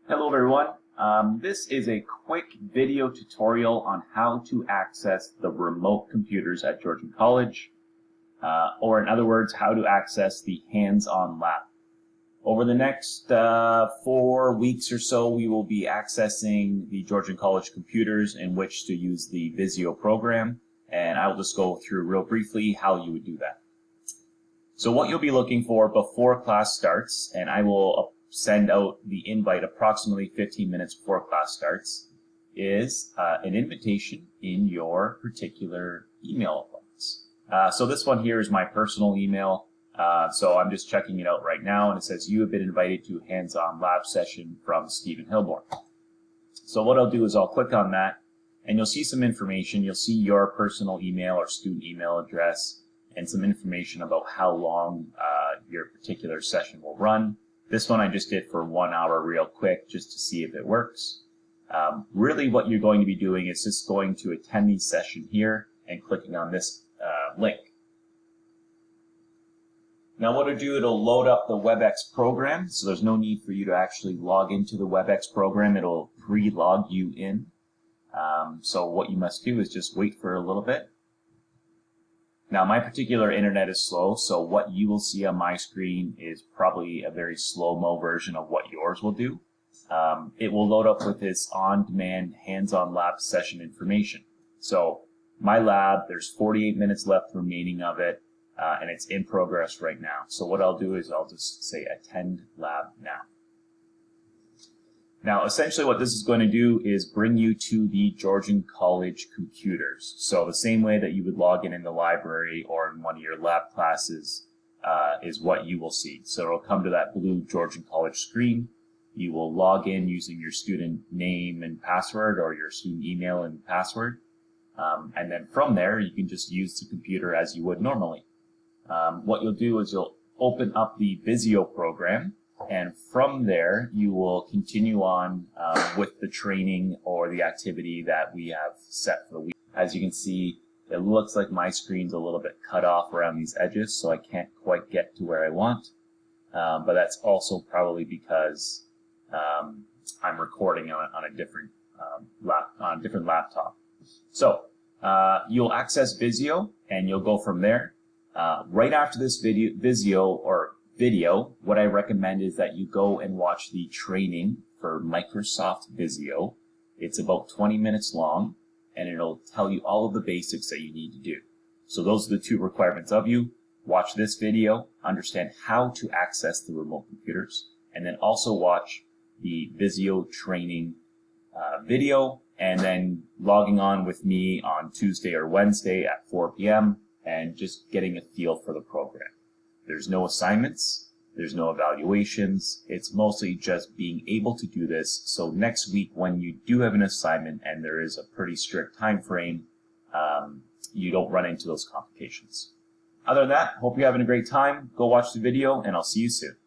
Hello everyone. This is a quick video tutorial on how to access the remote computers at Georgian College, or in other words, how to access the hands-on lab. Over the next 4 weeks or so, we will be accessing the Georgian College computers in which to use the Visio program, and I will just go through real briefly how you would do that. So what you'll be looking for before class starts, and I will send out the invite approximately 15 minutes before class starts, is an invitation in your particular email box. So this one here is my personal email, so I'm just checking it out right now, and it says you have been invited to a hands-on lab session from Stephen Hilborn. So what I'll do is I'll click on that, and you'll see some information. You'll see your personal email or student email address and some information about how long your particular session will run. This one I just did for 1 hour real quick just to see if it works. Really what you're going to be doing is just going to attendees session here and clicking on this link. Now what it'll do, it'll load up the Webex program, so there's no need for you to actually log into the Webex program. It'll pre-log you in. So what you must do is just wait for a little bit. Now my particular internet is slow, so what you will see on my screen is probably a very slow-mo version of what yours will do. It will load up with this on-demand hands-on lab session information. So my lab, there's 48 minutes left remaining of it, and it's in progress right now. So what I'll do is I'll just say attend lab now. Now, essentially what this is going to do is bring you to the Georgian College computers. So the same way that you would log in the library or in one of your lab classes is what you will see. So it'll come to that blue Georgian College screen. You will log in using your student name and password or your student email and password. And then from there, you can just use the computer as you would normally. What you'll do is you'll open up the Visio program, and from there, you will continue on with the training or the activity that we have set for the week. As you can see, it looks like my screen's a little bit cut off around these edges, so I can't quite get to where I want. But that's also probably because I'm recording on a different laptop. So you'll access Visio, and you'll go from there. Right after this video, what I recommend is that you go and watch the training for Microsoft Visio. It's about 20 minutes long, and it'll tell you all of the basics that you need to do. So those are the two requirements of you. Watch this video, understand how to access the remote computers, and then also watch the Visio training video, and then logging on with me on Tuesday or Wednesday at 4 p.m. and just getting a feel for the program. There's no assignments, there's no evaluations, it's mostly just being able to do this, so next week when you do have an assignment and there is a pretty strict time frame, you don't run into those complications. Other than that, hope you're having a great time. Go watch the video, and I'll see you soon.